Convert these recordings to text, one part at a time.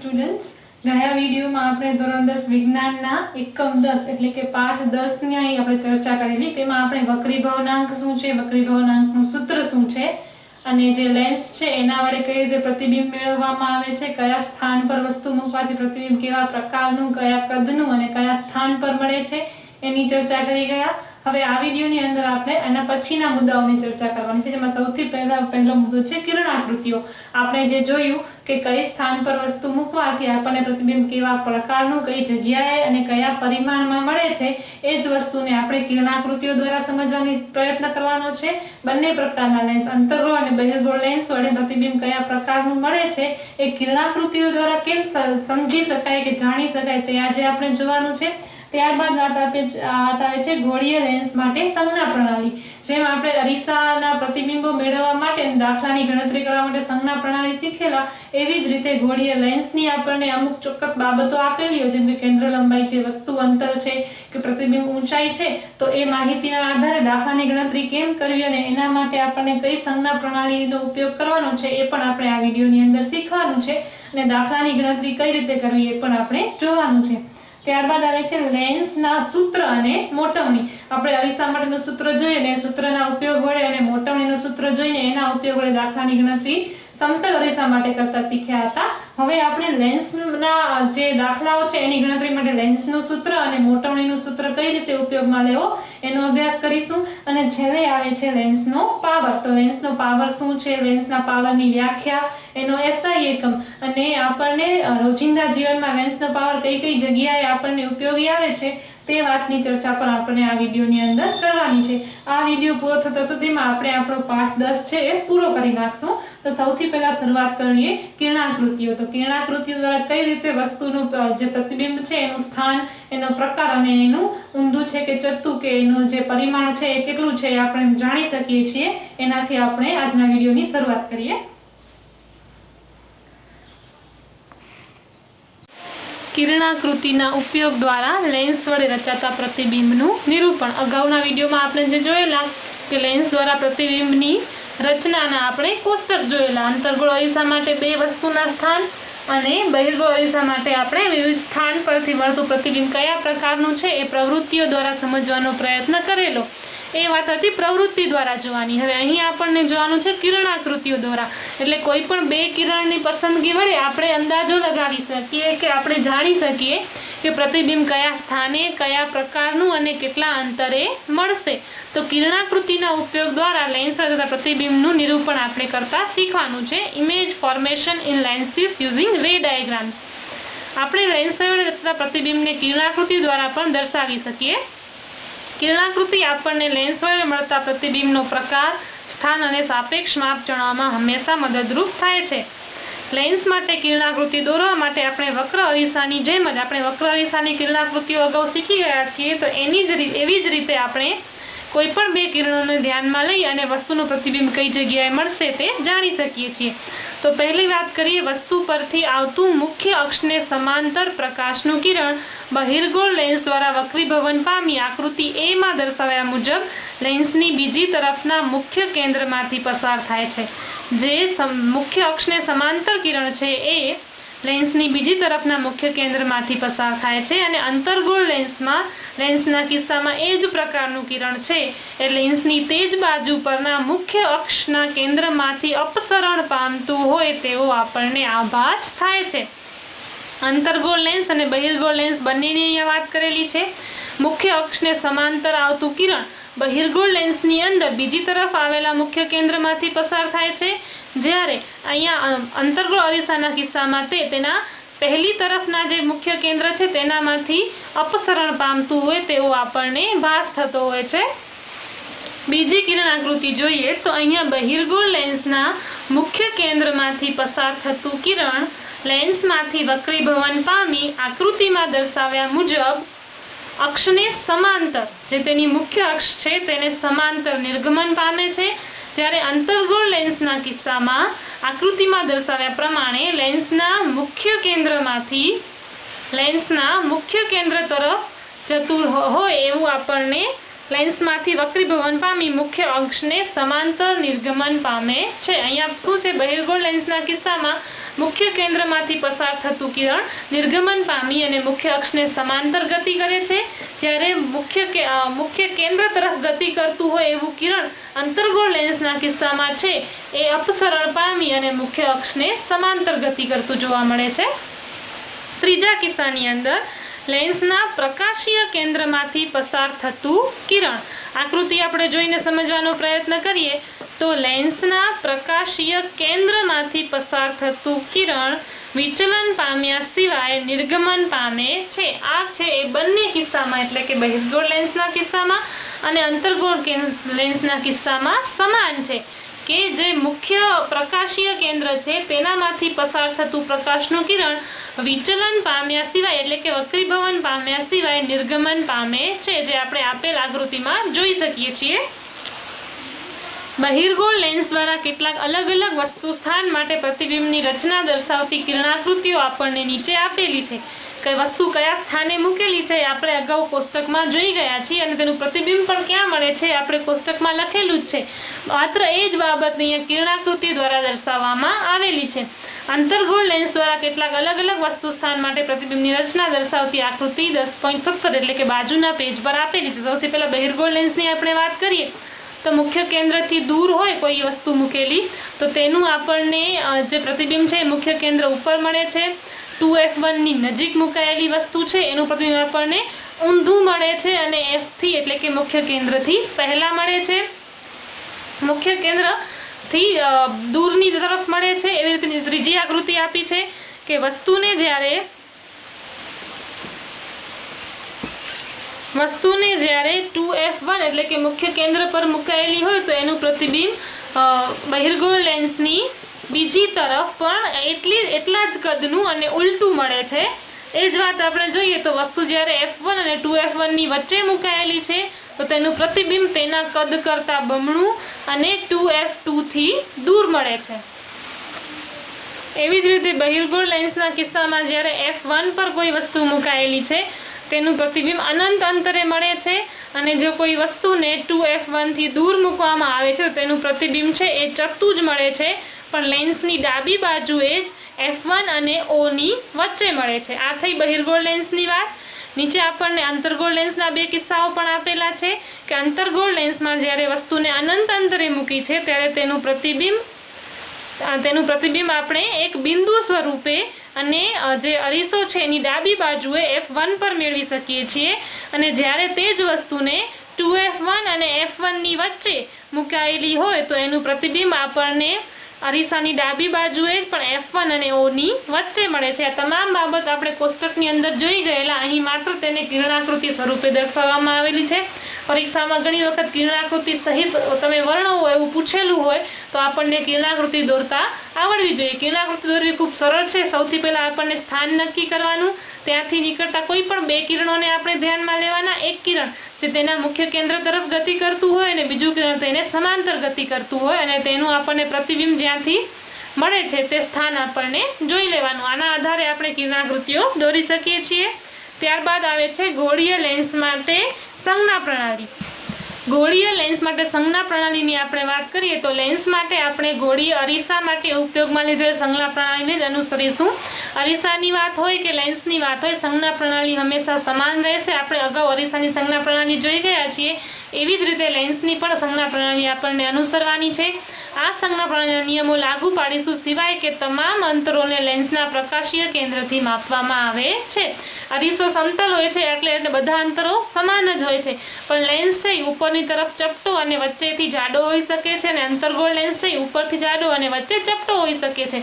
Students, ગયા વિડીયોમાં આપણે ધોરણ 10 વિજ્ઞાનના એકમ 10 એટલે કે પાઠ 10 ની અહીં આપણે ચર્ચા કરેલી। તેમાં આપણે વક્રીભવનાંક શું છે, વક્રીભવનાંકનું સૂત્ર શું છે અને જે લેન્સ છે એના વડે કઈ રીતે પ્રતિબિંબ મેળવવામાં આવે છે, કયા સ્થાન પર વસ્તુ મૂકવાથી પ્રતિબિંબ કેવા પ્રકારનું, કયા કદનું અને કયા સ્થાન પર મળે છે એની ચર્ચા કરી ગયા। હવે આ વિડીયોની અંદર આપણે આના પછીના મુદ્દાઓની ચર્ચા કરવાની છે, જેમાં સૌથી પહેલો મુદ્દો છે કિરણાકૃતિઓ। આપણે જે જોયું કે કઈ સ્થાન પર વસ્તુ મૂકવાથી આપણને પ્રતિબિંબ કેવા પ્રકારનું, કઈ જગ્યાએ અને કયા પરિમાણમાં મળે છે એ જ વસ્તુને આપણે કિરણાકૃતિઓ દ્વારા સમજવાનો પ્રયત્ન કરવાનો છે। બંને પ્રકારના લેન્સ, અંતર્ગોળ અને બહિર્ગોળ લેન્સ વડે પ્રતિબિંબ કયા પ્રકારનું મળે છે એ કિરણાકૃતિઓ દ્વારા કેમ સમજી શકાય કે જાણી શકાય તે આજે આપણે જોવાનું છે। ત્યારબાદ આવે છે ગોળીય લેન્સ માટે સંજ્ઞા પ્રણાલી। જેમ આપણે અરીસાના પ્રતિબિંબો મેળવવા માટે દાખલાની ગણતરી કરવા માટે સંજ્ઞા પ્રણાલી શીખેલા, એવી જ રીતે ગોળીય લેન્સની આપણને અમુક ચોક્કસ બાબતો આપેલી હોય, જેમ કે કેન્દ્ર લંબાઈ છે, વસ્તુ અંતર છે કે પ્રતિબિંબ ઊંચાઈ છે, તો એ માહિતીના આધારે દાખલાની ગણતરી કેમ કરવી અને એના માટે આપણને કઈ સંજ્ઞા પ્રણાલીનો ઉપયોગ કરવાનો છે એ પણ આપણે આ વિડીયોની અંદર શીખવાનું છે અને દાખલાની ગણતરી કઈ રીતે કરવી એ પણ આપણે જોવાનું છે। ત્યારબાદ આવે છે લેન્સના સૂત્ર અને મોટવણી। આપણે અરીસા માટેનું સૂત્ર જોઈએ ને સૂત્રના ઉપયોગ વડે અને મોટવણીનું સૂત્ર જોઈને એના ઉપયોગ વડે દાખલાની ગણતરી સમતલ અરીસા માટે કરતા શીખ્યા હતા। હવે આપણે લેન્સના જે દાખલાઓ છે એની ગણતરી માટે લેન્સનું સૂત્ર અને મોટવણીનું સૂત્ર કઈ રીતે ઉપયોગમાં લેવો એનો અભ્યાસ કરીશું। અને છેલ્લે આવે છે લેન્સનો પાવર। તો લેન્સનો પાવર શું છે, લેન્સના પાવરની વ્યાખ્યા, એનો એસઆઈ એકમ અને આપણને રોજિંદા જીવનમાં લેન્સનો પાવર કઈ કઈ જગ્યાએ આપણને ઉપયોગી આવે છે તે વાતની ચર્ચા પણ આપણે આ વિડીયોની અંદર કરવાની છે। આ વિડીયો પૂરો થતા સુધીમાં આપણે આપણો પાઠ 10 છે એ પૂરો કરી નાખશું। તો સૌથી પહેલા શરૂઆત કરીએ કિરણાકૃતિઓ। તો કિરણાકૃતિઓ દ્વારા કઈ રીતે વસ્તુનું જે પ્રતિબિંબ છે એનું સ્થાન, એનો પ્રકાર અને એનું ઊંધું છે કે ચત્તું કે એનું જે પરિમાણ છે એ કેટલું છે એ આપણે જાણી શકીએ છીએ। એનાથી આપણે આજના વિડીયોની શરૂઆત કરીએ। કિરણાકૃતિના ઉપયોગ દ્વારા લેન્સ વડે રચાતા પ્રતિબિંબનું નિરૂપણ। અગાઉના વિડીયોમાં આપણે જે જોયેલા કે લેન્સ દ્વારા પ્રતિબિંબની રચનાના આપણે કોષ્ટક જોયેલા। અંતર્ગોળ અરીસા માટે બે વસ્તુના સ્થાન અને બહિર્ગોળ અરીસા માટે આપણે વિવિધ સ્થાન પરથી મળતું પ્રતિબિંબ કયા પ્રકારનું છે એ પ્રવૃત્તિઓ દ્વારા સમજવાનો પ્રયત્ન કરેલો। એ વાત હતી પ્રવૃત્તિ દ્વારા જોવાની। હવે અહીં આપણને જોવાનું છે કિરણાકૃતિઓ દ્વારા, એટલે કોઈ પણ બે કિરણની પસંદગી વડે આપણે અંદાજો લગાવી શકીએ કે આપણે જાણી શકીએ કે પ્રતિબિંબ કયા સ્થાને, કયા પ્રકારનું અને કેટલા અંતરે મળશે। તો કિરણાકૃતિના ઉપયોગ દ્વારા લેન્સ તથા પ્રતિબિંબનું નિરૂપણ આપણે કરતા શીખવાનું છે। Image formation in lenses using રે ડાયાગ્રામ્સ। આપણે લેન્સ વડે તથા પ્રતિબિંબને કિરણાકૃતિ દ્વારા પણ દર્શાવી શકીએ। કિરણાકૃતિ આપણને લેન્સ વડે મળતા પ્રતિબિંબનો પ્રકાર, સ્થાન અને સાપેક્ષ માપ જણાવવામાં હંમેશા મદદરૂપ થાય છે। લેન્સ માટે કિરણાકૃતિ દોરવા માટે આપણે વક્ર અરીસાની જેમ જ આપણે વક્ર અરીસાની કિરણાકૃતિઓ અગાઉ શીખી ગયા છીએ, તો એવી જ રીતે આપણે કોઈ પણ બે કિરણોને ધ્યાનમાં લઈ અને વસ્તુનું પ્રતિબિંબ કઈ જગ્યાએ મળશે તે જાણી શકીએ છીએ। તો પહેલી વાત કરીએ, વસ્તુ પરથી આવતું મુખ્ય અક્ષને સમાંતર પ્રકાશનું કિરણ બહિર્ગોળ લેન્સ દ્વારા વક્રીભવન પામી આકૃતિ એ માં દર્શાવ્યા મુજબ લેન્સની બીજી તરફના મુખ્ય કેન્દ્રમાંથી પસાર થાય છે। જે મુખ્ય અક્ષને સમાંતર કિરણ છે એ લેન્સની બીજી તરફના મુખ્ય કેન્દ્રમાંથી પસાર થાય છે અને અંતર્ગોળ લેન્સના કિસ્સામાં એ જ પ્રકારનું કિરણ છે એ લેન્સની તે જ બાજુ પરના મુખ્ય અક્ષના કેન્દ્રમાંથી અપસરણ પામતું હોય તેવો આપણને આભાસ થાય છે। અંતર્ગોળ લેન્સ અને બહિર્ગોળ લેન્સ બંનેની અહીંયા વાત કરેલી છે। મુખ્ય અક્ષને સમાંતર આવતું કિરણ બહિર્ગોળ લેન્સની અંદર બીજી તરફ આવેલા મુખ્ય કેન્દ્રમાંથી પસાર થાય છે, જ્યારે અહીંયા અંતર્ગોળ અરીસાના કિસ્સામાં તેના પહેલી તરફના જે મુખ્ય કેન્દ્ર છે તેનામાંથી અપસરણ પામતું હોય તેવો આપણને ભાસ થતો હોય છે। બીજી કિરણાકૃતિ જોઈએ તો અહીંયા બહિર્ગોળ લેન્સના મુખ્ય કેન્દ્રમાંથી પસાર થતું કિરણ લેન્સમાંથી વક્રીભવન પામી આકૃતિમાં દર્શાવ્યા મુજબ અક્ષને સમાંતર, જે તેની મુખ્ય અક્ષ છે તેને સમાંતર નિર્ગમન પામે છે, જ્યારે અંતર્ગોળ લેન્સના કિસ્સામાં આકૃતિમાં દર્શાવ્યા પ્રમાણે લેન્સના મુખ્ય કેન્દ્ર તરફ જતું હોય એવું આપણને લેન્સમાંથી વક્રીભવન પામી મુખ્ય અક્ષને સમાંતર નિર્ગમન પામે છે। અહીંયા શું છે, બહિર્ગોળ લેન્સના કિસ્સામાં મુખ્ય કેન્દ્રમાંથી પસાર થતું કિરણ નિર્ગમન પામી અને મુખ્ય અક્ષને સમાંતર ગતિ કરે છે, જ્યારે મુખ્ય કેન્દ્ર તરફ ગતિ કરતું હોય એવું કિરણ અંતર્ગોળ લેન્સના કિસ્સામાં છે એ અપસરણ પામી અને મુખ્ય અક્ષને સમાંતર ગતિ કરતું જોવા મળે છે. ત્રીજા કિસ્સાની અંદર લેન્સના પ્રકાશીય કેન્દ્રમાંથી પસાર થતું કિરણ. આકૃતિ આપણે જોઈને સમજવાનો પ્રયત્ન કરીએ તો લેન્સના પ્રકાશીય કેન્દ્રમાંથી પસાર થતું કિરણ વિચલન પામ્યા સિવાય નિર્ગમન પામે છે. આ છે એ બંને કિસ્સામાં, એટલે કે બહિર્ગોળ લેન્સના કિસ્સામાં અને અંતર્ગોળ લેન્સના કિસ્સામાં સમાન છે કે જે મુખ્ય પ્રકાશીય કેન્દ્ર છે તેનામાંથી પસાર થતું પ્રકાશનું કિરણ વિચલન પામ્યા સિવાય, એટલે કે વક્રીભવન પામ્યા સિવાય નિર્ગમન પામે છે, જે આપણે આપેલ આકૃતિમાં જોઈ શકીએ છીએ. બહિર્ગોળ લેન્સ દ્વારા કેટલાક અલગ અલગ વસ્તુ સ્થાન માટે પ્રતિબિંબની રચના દર્શાવતી કિરણાકૃતિઓ આપણને નીચે આપેલી છે. કે વસ્તુ કયા સ્થાને મૂકેલી છે આપણે અગાઉ કોષ્ટકમાં જોઈ ગયા છીએ અને તેનું પ્રતિબિંબ પણ ક્યાં મળે છે આપણે કોષ્ટકમાં લખેલું જ છે. માત્ર એ જ બાબત અહીંયા કિરણાકૃતિ દ્વારા દર્શાવવામાં આવેલી છે. અંતર્ગોળ લેન્સ દ્વારા કેટલાક અલગ અલગ વસ્તુ સ્થાન માટે પ્રતિબિંબની રચના દર્શાવતી આકૃતિ 10.17 એટલે કે બાજુના પેજ પર આપેલી છે. સૌથી પહેલા બહિર્ગોળ લેન્સની આપણે વાત કરીએ તો મુખ્ય કેન્દ્રથી દૂર હોય કોઈ વસ્તુ મૂકેલી તો તેનું આપણને જે પ્રતિબિંબ છે મુખ્ય કેન્દ્ર ઉપર મળે છે. 2f1 ની નજીક મુકાયેલી વસ્તુ છે એનું પ્રતિબિંબ આપણને ઊંધું મળે છે અને f થી એટલે કે મુખ્ય કેન્દ્રથી પહેલા મળે છે. મુખ્ય કેન્દ્રથી દૂરની તરફ મળે છે. એવી રીતે ત્રીજી આકૃતિ આપી છે કે વસ્તુને જ્યારે 2f1 એટલે કે મુખ્ય કેન્દ્ર પર મુકાયેલી હોય તો એનું પ્રતિબિંબ બહિર્ગોળ લેન્સની બીજી તરફ પણ એટલા જ કદનું અને ઉલટું મળે છે. એ જ વાત આપણે જોઈએ તો વસ્તુ જ્યારે f1 અને 2f1 ની વચ્ચે મુકાયેલી છે તો તેનું પ્રતિબિંબ તેના કદ કરતા બમણું અને 2f2 થી દૂર મળે છે. એવી જ રીતે બહિર્ગોળ લેન્સના કિસ્સામાં જ્યારે f1 પર કોઈ વસ્તુ મુકાયેલી છે તેનું પ્રતિબિંબ અનંત અંતરે મળે છે અને જો કોઈ વસ્તુને 2f1 થી દૂર મૂકવામાં આવે છે તો તેનું પ્રતિબિંબ છે એ ચપટું જ મળે છે, પણ લેન્સની ડાબી બાજુએ જ f1 અને o ની વચ્ચે મળે છે. આ થઈ બહિર્ગોળ લેન્સની વાત. નીચે આપણને અંતર્ગોળ લેન્સના બે કિસ્સાઓ પણ આપેલા છે કે અંતર્ગોળ લેન્સમાં જ્યારે વસ્તુને અનંત અંતરે મૂકી છે ત્યારે તેનું પ્રતિબિંબ આપણે એક બિંદુ સ્વરૂપે અને જે અરીસો છે એની ડાબી બાજુએ f1 પર મેળવી શકીએ છીએ અને જ્યારે તે જ વસ્તુને 2f1 અને f1 ની વચ્ચે મુકાયેલી હોય તો એનું પ્રતિબિંબ આપણને અરીસાની ડાબી બાજુએ જ પણ f1 અને o ની વચ્ચે મળે છે. આ તમામ બાબત આપણે કોષ્ટકની અંદર જોઈ ગયેલા. અહીં માત્ર તેને કિરણાકૃતિ સ્વરૂપે દર્શાવવામાં આવેલી છે. પરીક્ષામાં ઘણી વખત કિરણાકૃતિ સહિત તમે વર્ણવો એવું પૂછેલું હોય તો આપણને કિરણાકૃતિ દોરતા આવડવી જોઈએ. કિરણાકૃતિ દોરવી ખૂબ સરળ છે. સૌથી પહેલા આપણને સ્થાન નક્કી કરવાનું, ત્યાંથી નીકળતા કોઈ પણ બે કિરણોને આપણે ધ્યાનમાં લેવાના. એક કિરણ જે તેના મુખ્ય કેન્દ્ર તરફ ગતિ કરતું હોય અને બીજું કિરણ તેને સમાંતર ગતિ કરતું હોય અને તેનું આપણને પ્રતિબિંબ જ્યાંથી મળે છે તે સ્થાન આપણને જોઈ લેવાનું. આના આધારે આપણે કિરણાકૃતિઓ દોરી શકીએ છીએ. ત્યારબાદ આવે છે ગોળીય લેન્સ માટે સંજ્ઞા પ્રણાલી. ગોળીય લેન્સ માટે સંજ્ઞા પ્રણાલીની આપણે વાત કરીએ તો લેન્સ માટે આપણે ગોળીય અરીસા માટે ઉપયોગમાં લીધેલ સંજ્ઞા પ્રણાલીને જ અનુસરીશું. અરીસાની વાત હોય કે લેન્સની વાત હોય સંજ્ઞા પ્રણાલી હંમેશા સમાન રહેશે. આપણે અગાઉ અરીસાની સંજ્ઞા પ્રણાલી જોઈ ગયા છીએ. એવી જ રીતે લેન્સની પણ સંજ્ઞા પ્રણાલી આપણને અનુસરવાની છે. આ સંજ્ઞા પ્રણાલીના નિયમો લાગુ પાડીશું સિવાય કે તમામ અંતરોને લેન્સના પ્રકાશીય કેન્દ્રથી માપવામાં આવે છે. અરીસો સમતલ હોય છે એટલે બધા અંતરો સમાન જ હોય છે, પણ લેન્સ છે ઉપરની તરફ ચપટો અને વચ્ચેથી જાડો હોઈ શકે છે અને અંતર્ગોળ લેન્સ છે ઉપરથી જાડો અને વચ્ચે ચપટો હોઈ શકે છે.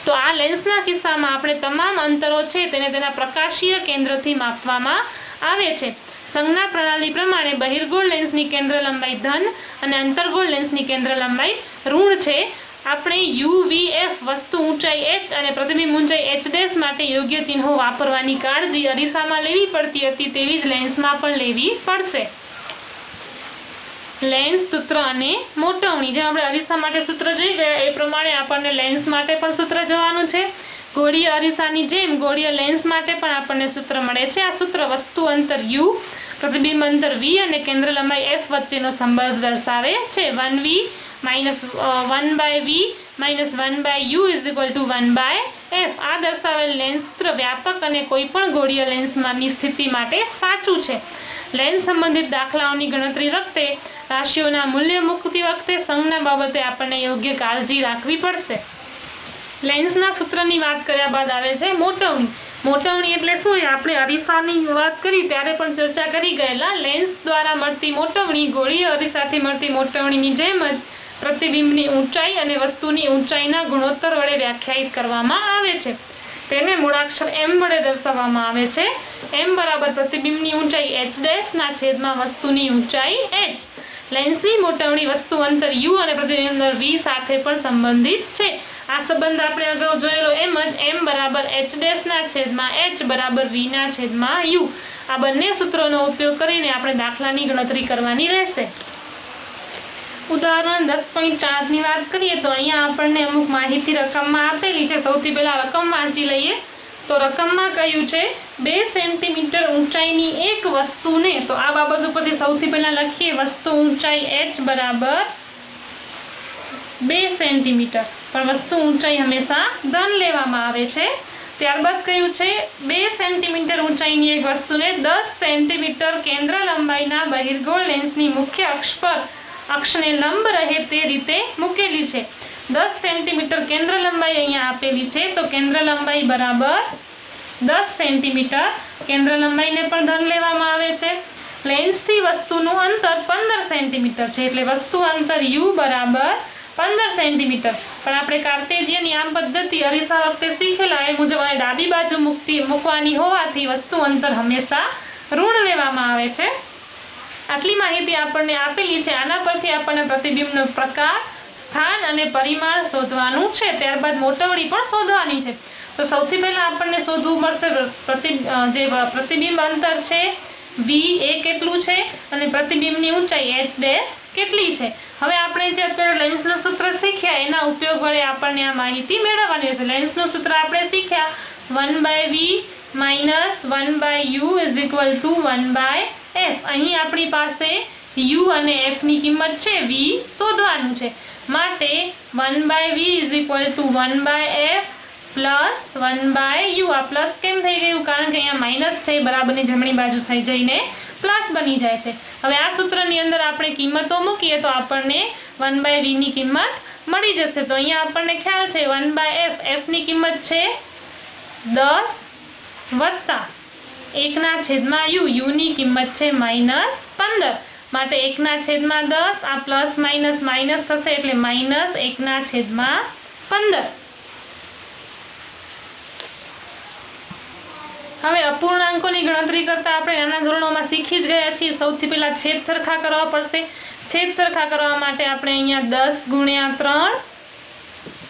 તો આ લેન્સના કિસ્સામાં આપણે તમામ અંતરો છે તેને તેના પ્રકાશીય કેન્દ્રથી માપવામાં આવે છે. સંજ્ઞા પ્રણાલી પ્રમાણે બહિર્ગોળ લેન્સની કેન્દ્ર લંબાઈ ધન અને અંતર્ગોળ લેન્સની કેન્દ્ર લંબાઈ ઋણ છે. આપણે UVF વસ્તુ ઊંચાઈ h અને પ્રતિબિંબ ઊંચાઈ h' માટે યોગ્ય ચિહ્નો વાપરવાની કાળજી અરીસામાં લેવી પડતી હતી તેવી જ લેન્સમાં પણ લેવી પડશે. લેન્સ સૂત્ર અને મોટવણી. જેમ આપણે અરીસા માટે સૂત્ર જોઈ ગયા એ પ્રમાણે આપણને લેન્સ માટે પણ સૂત્ર જોવાનું છે. ગોળીય અરીસાની જેમ ગોળીય લેન્સ માટે પણ આપણને સૂત્ર મળે છે. આ સૂત્ર વસ્તુ અંતર u, પ્રતિબિંબ અંતર v અને કેન્દ્ર લંબાઈ f વચ્ચેનો સંબંધ દર્શાવે છે. 1v - 1/v - 1/u = 1/f F આ દર્શાવેલ લેન્સ સૂત્ર વ્યાપક અને કોઈપણ ગોળીય લેન્સમાંની સ્થિતિ માટે સાચું છે. લેન્સ સંબંધિત દાખલાઓની ગણતરી વખતે રાશિઓના મૂલ્ય મૂકતી વખતે સંજ્ઞા બાબતે આપણને યોગ્ય કાળજી રાખવી પડશે. લેન્સના સૂત્રની વાત કર્યા બાદ આવે છે મોટવણી. મોટવણી એટલે શું? આપણે અરીસાની વાત કરી ત્યારે પણ ચર્ચા કરી ગયેલા. લેન્સ દ્વારા મળતી મોટવણી ગોળીય અરીસાથી મળતી મોટવણીની જેમ જ પ્રતિબિંબની ઊંચાઈ અને વસ્તુની ઊંચાઈના ગુણોત્તર વડે વ્યાખ્યાયિત કરવામાં આવે છે. તેને મૂળાક્ષર m વડે દર્શાવવામાં આવે છે. m બરાબર પ્રતિબિંબની ઊંચાઈ h' ના છેદમાં વસ્તુની ઊંચાઈ h. લેન્સની મોટવણી વસ્તુ અંતર u અને પ્રતિબિંબ અંતર v સાથે પણ સંબંધિત છે. આ સંબંધ આપણે અગાઉ જોયેલો એમ જ m બરાબર h' ના છેદમાં h બરાબર v ના છેદમાં u. આ બંને સૂત્રોનો ઉપયોગ કરીને આપણે દાખલાની ગણતરી કરવાની રહેશે. ઉદાહરણ 10.4 ની વાત કરીએ તો અહીંયા આપણને અમુક માહિતી રકમમાં આપેલી છે. સૌથી પહેલા રકમ વાંચી લઈએ તો રકમમાં કહ્યું છે 2 સેન્ટીમીટર ઊંચાઈની એક વસ્તુને, તો આ બાબત ઉપરથી સૌથી પહેલા લખીએ વસ્તુ ઊંચાઈ h બરાબર 2 સેન્ટીમીટર, પણ વસ્તુ ઊંચાઈ હંમેશા ધન લેવામાં આવે છે. ત્યારબાદ કહ્યું છે 2 સેન્ટીમીટર ઊંચાઈની એક વસ્તુને 10 સેન્ટીમીટર કેન્દ્ર લંબાઈના બહિર્ગોળ લેન્સની મુખ્ય અક્ષ પર અક્ષને લંબ રહે તે રીતે મૂકેલી છે. 10 સેન્ટીમીટર કેન્દ્ર લંબાઈ અહીંયા આપેલી છે, તો કેન્દ્ર લંબાઈ બરાબર 10 સેન્ટીમીટર. કેન્દ્ર લંબાઈને પણ ધન લેવામાં આવે છે. લેન્સથી વસ્તુનું અંતર 15 સેન્ટીમીટર છે, એટલે વસ્તુ અંતર u બરાબર 15 સેન્ટીમીટર. પણ આપણે કાર્ટેશિયન યામ પદ્ધતિ અરીસા વખતે શીખેલા એ મુજબ ડાબી બાજુ મૂકવાની હોવાથી વસ્તુ અંતર હંમેશા ઋણ લેવામાં આવે છે. આટલી માહિતી આપણને આપેલી છે. આના પરથી આપણને પ્રતિબિંબનો પ્રકાર, સ્થાન અને પરિમાણ શોધવાનું છે. ત્યારબાદ મોટવણી પણ શોધવાની છે. તો સૌથી પહેલા આપણને શોધવું પડશે પ્રતિબિંબ અંતર છે v એ કેટલું છે અને પ્રતિબિંબની ઊંચાઈ h' કેટલી છે. હવે આપણે જે અત્યારે લેન્સનું સૂત્ર શીખ્યા એના ઉપયોગ વડે આપણને આ માહિતી મેળવવાની છે. લેન્સનું સૂત્ર આપણે શીખ્યા 1/v - 1/u = 1/f. અહીં આપણી પાસે u અને f ની કિંમત છે, v શોધવાનું છે. માટે 1/v = 1/f પ્લસ 1/u. આ પ્લસ કેમ થઈ ગયું? કારણ કે અહીંયા માઇનસ છે, બરાબરની જમણી બાજુ થઈ જઈને પ્લસ બની જાય છે. હવે આ સૂત્રની અંદર આપણે કિંમતો મૂકીએ તો આપણને 1/v ની કિંમત મળી જશે. તો અહીંયા આપણને ખ્યાલ છે 1/f, f ની કિંમત છે 10 વત્તા 1/u, u ની કિંમત છે -15. માટે 1/10 આ પ્લસ માઇનસ માઇનસ થશે એટલે -1/15. હવે અપૂર્ણાંકોની ગણતરી કરતા આપણે નાના ધોરણોમાં શીખી જ ગયા છીએ. સૌથી પહેલા છેદ સરખા કરવા પડશે. છેદ સરખા કરવા માટે આપણે અહીંયા 10 × 3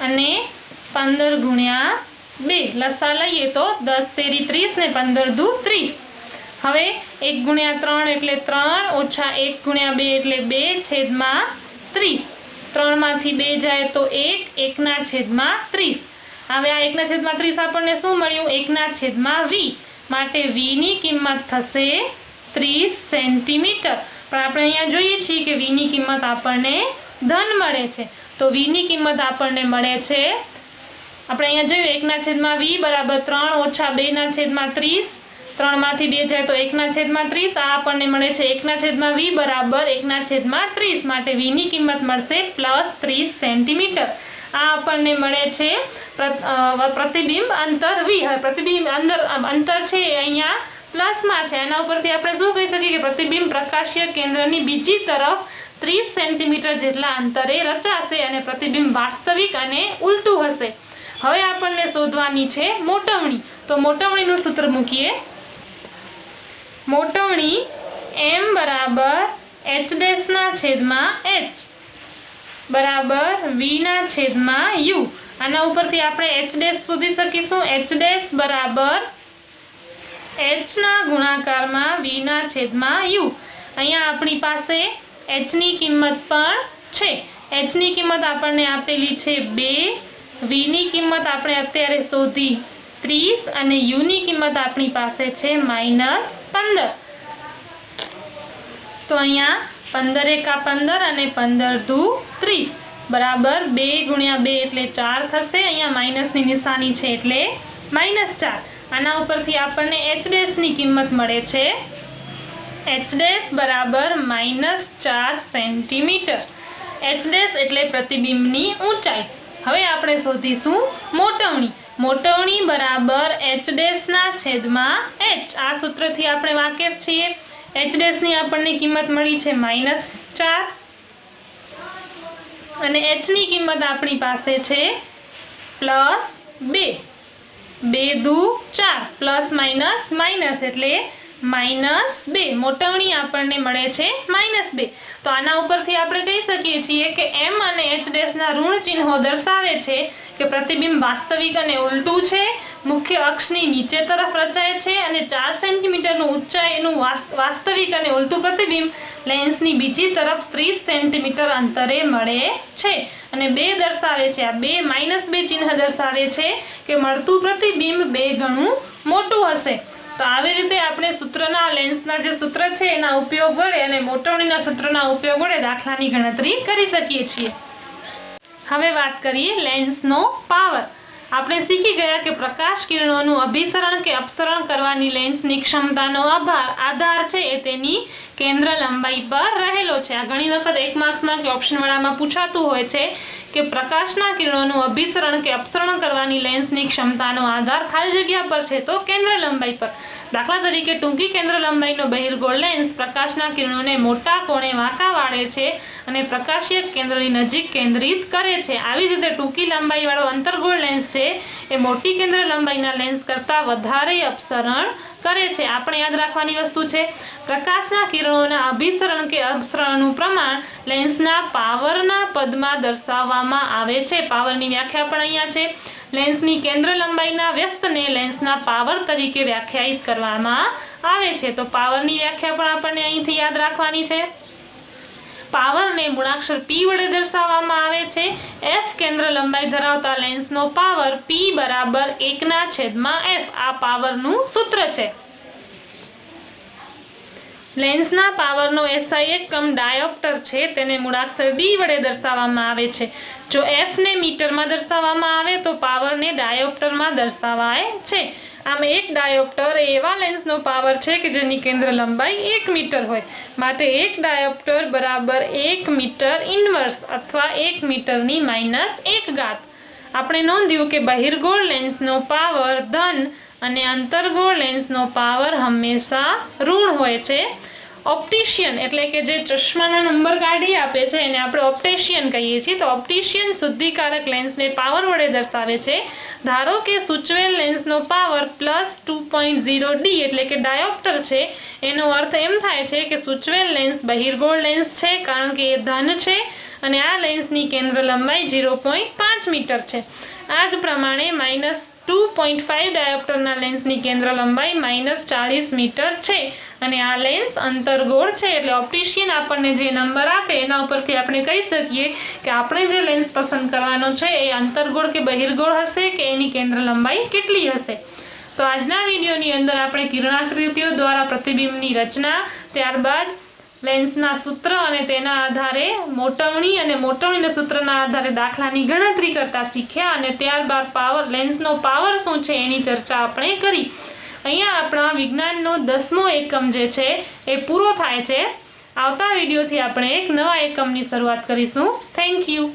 અને 15 × 2 લસા લઈએ તો 10 તેરી 30 ને 15 દુ 30. હવે 1 × 3 એટલે 3 ઓછા 1 × 2 એટલે 2/30. 3 માંથી 2 જાય તો 1, 1/30. હવે આ 1/30 આપણને શું મળ્યું? 1/v. માટે v ની કિંમત થશે 30 સેન્ટીમીટર. પણ આપણે અહીંયા જોઈએ છીએ કે v ની કિંમત આપણને ધન મળે છે. તો v ની કિંમત આપણને મળે છે, આપણે અહીંયા જોયું 1/v બરાબર 3 ઓછા 2/30. 3 માંથી 2 જાય તો 1/30. આ આપણને મળે છે 1/v બરાબર 1/30. માટે v ની કિંમત મળશે +30 સેન્ટીમીટર. આ આપણને મળે છે પ્રતિબિંબ અંતર v. હવે પ્રતિબિંબ અંતર છે અહીંયા પ્લસમાં છે. આના ઉપરથી આપણે શું કહી શકીએ કે પ્રતિબિંબ પ્રકાશીય કેન્દ્રની બીજી તરફ 30 સેન્ટીમીટર જેટલા અંતરે રચાશે અને પ્રતિબિંબ વાસ્તવિક અને ઉલટું હશે. હવે આપણને શોધવાની છે મોટવણી. તો મોટવણીનું સૂત્ર મૂકીએ. મોટવણી m બરાબર h' ના છેદમાં h બરાબર v ના છેદમાં u. આના ઉપરથી આપણે h' શોધી શકીશું. h' બરાબર h ના ગુણાકારમાં v ના છેદમાં u. અહીંયા આપણી પાસે h ની કિંમત પણ છે. h ની કિંમત આપણને આપેલી છે 2, v ની કિંમત આપણે અત્યારે શોધી 30 અને u ની કિંમત આપણી પાસે છે -15. તો અહીંયા 15 × 15 અને 15 દુ 30. बराबर 2 गुणिया 2 એટલે 4 થશે। અહીંયા માઈનસની નિશાની છે એટલે -4। આના ઉપરથી આપણને h ડેશ ની કિંમત મળે છે h ડેશ બરાબર -4 સેન્ટીમીટર। h ડેશ એટલે પ્રતિબિંબની ઊંચાઈ। હવે આપણે શોધીશું મોટવણી। મોટવણી બરાબર h ડેશ ના છેદમાં h। આ સૂત્રથી આપણે વાકેફ છીએ। h ડેશ ની આપણને કિંમત મળી છે -4 અને h ની કિંમત આપણી પાસે છે +2। 2 દુ 4 પ્લસ માઇનસ માઇનસ એટલે -2। મોટવણી આપણને મળે છે -2। તો આના ઉપરથી આપણે કહી શકીએ છીએ કે m અને h ડેશ ના ઋણ ચિહ્નો દર્શાવે છે કે પ્રતિબિંબ વાસ્તવિક અને ઉલટું છે, મુખ્ય અક્ષની નીચે તરફ રચાય છે અને 4 સેન્ટીમીટરનું ઊંચાઈનું વાસ્તવિક અને ઉલટું પ્રતિબિંબ લેન્સની બીજી તરફ 30 સેન્ટીમીટર અંતરે મળે છે। અને 2 દર્શાવે છે, આ 2 -2 ચિહ્ન દર્શાવે છે કે મળતું પ્રતિબિંબ 2 ગણું મોટું હશે। તો આવી રીતે આપણે સૂત્રના લેન્સના જે સૂત્ર છે એના ઉપયોગ વડે અને મોટવણીના સૂત્રના ઉપયોગ વડે દાખલાની ગણતરી કરી શકીએ છીએ। હવે વાત કરીએ લેન્સનો પાવર। આપણે શીખી ગયા કે પ્રકાશ કિરણોનું અભિસરણ કે અપસરણ કરવાની લેન્સની ક્ષમતાનો આધાર છે એ તેની કેન્દ્ર લંબાઈ પર રહેલો છે। આ ઘણી વખત 1 માર્ક્સમાં કે ઓપ્શન વાળામાં પૂછાતું હોય છે કે પ્રકાશના કિરણોનું અભિસરણ કે અપસરણ કરવાની લેન્સની ક્ષમતાનો આધાર ખાલી જગ્યા પર છે તો કેન્દ્ર લંબાઈ પર। દાખલા તરીકે ટૂંકી કેન્દ્ર લંબાઈનો બહિર્ગોળ લેન્સ પ્રકાશના કિરણોને મોટા કોણે વાંકા વાળે છે અને પ્રકાશીય કેન્દ્રની નજીક કેન્દ્રિત કરે છે। આવી રીતે ટૂંકી લંબાઈ વાળો અંતર્ગોળ લેન્સ છે એ મોટી કેન્દ્ર લંબાઈના લેન્સ કરતા વધારે અપસરણ કરે છે। આપણે યાદ રાખવાની વસ્તુ છે પ્રકાશના કિરણોના અભિસરણ કે અપસરણનું પ્રમાણ લેન્સના પાવરના પદમાં દર્શાવવામાં આવે છે। પાવરની વ્યાખ્યા પણ અહીંયા છે। લેન્સની કેન્દ્ર લંબાઈના વ્યસ્તને લેન્સના પાવર તરીકે વ્યાખ્યાયિત કરવામાં આવે છે। તો પાવરની વ્યાખ્યા પણ આપણને અહીંથી યાદ રાખવાની છે। પાવરને મૂળાક્ષર p વડે દર્શાવવામાં આવે છે। f કેન્દ્ર લંબાઈ ધરાવતા લેન્સનો પાવર p બરાબર 1/f આ પાવરનું સૂત્ર છે। લેન્સના પાવરનો SI એકમ ડાયોપ્ટર છે તેને મૂળાક્ષર d વડે દર્શાવવામાં આવે છે। જો f ને મીટરમાં દર્શાવવામાં આવે તો પાવરને ડાયોપ્ટરમાં દર્શાવાય છે। આમ એક ડાયોપ્ટર એવા લેન્સનો પાવર છે કે જેની કેન્દ્ર લંબાઈ 1 મીટર હોય, માટે એક ડાયોપ્ટર બરાબર 1 મીટર ઇન્વર્સ અથવા 1 મીટરની -1 આપણે નોંધ્યું કે બહિર્ગોળ લેન્સનો પાવર ધન અને અંતર્ગોળ લેન્સનો પાવર હંમેશા ઋણ હોય છે। ઓપ્ટિશિયન એટલે કે જે ચશ્માનો નંબર કાઢી આપે છે એને આપણે ઓપ્ટિશિયન કહીએ છીએ। તો ઓપ્ટિશિયન શુદ્ધિકારક લેન્સને પાવર વડે દર્શાવે છે। ધારો કે સૂચવેલ લેન્સનો પાવર +2.0 d એટલે કે ડાયોપ્ટર છે, એનો અર્થ એમ થાય છે કે સૂચવેલ લેન્સ બહિર્ગોળ લેન્સ છે કારણ કે એ ધન છે અને આ લેન્સની કેન્દ્ર લંબાઈ 0.5 મીટર છે। આ જ પ્રમાણે -2.5 ડાયોપ્ટરના લેન્સની કેન્દ્ર લંબાઈ -40 મીટર છે અને આ લેન્સ અંતર્ગોળ છે। એટલે ઓપ્ટિશિયન આપણને જે નંબર આપે એના ઉપરથી આપણે કહી શકીએ કે આપણે જે લેન્સ પસંદ કરવાનો છે એ અંતર્ગોળ કે બહિર્ગોળ હશે કે એની કેન્દ્ર લંબાઈ કેટલી હશે। તો આજના વિડીયોની અંદર આપણે કિરણાકૃતિઓ દ્વારા પ્રતિબિંબની રચના, ત્યારબાદ લેન્સના સૂત્ર અને તેના આધારે મોટવણી અને મોટવણીના સૂત્રના આધારે દાખલાની ગણતરી કરતા શીખ્યા અને ત્યારબાદ લેન્સનો પાવર શું છે એની ચર્ચા આપણે કરી। અહીંયા આપણા વિજ્ઞાનનો 10મો એકમ જે છે એ પૂરો થાય છે। આવતા વિડીયોથી આપણે એક નવા એકમની શરૂઆત કરીશું। Thank you.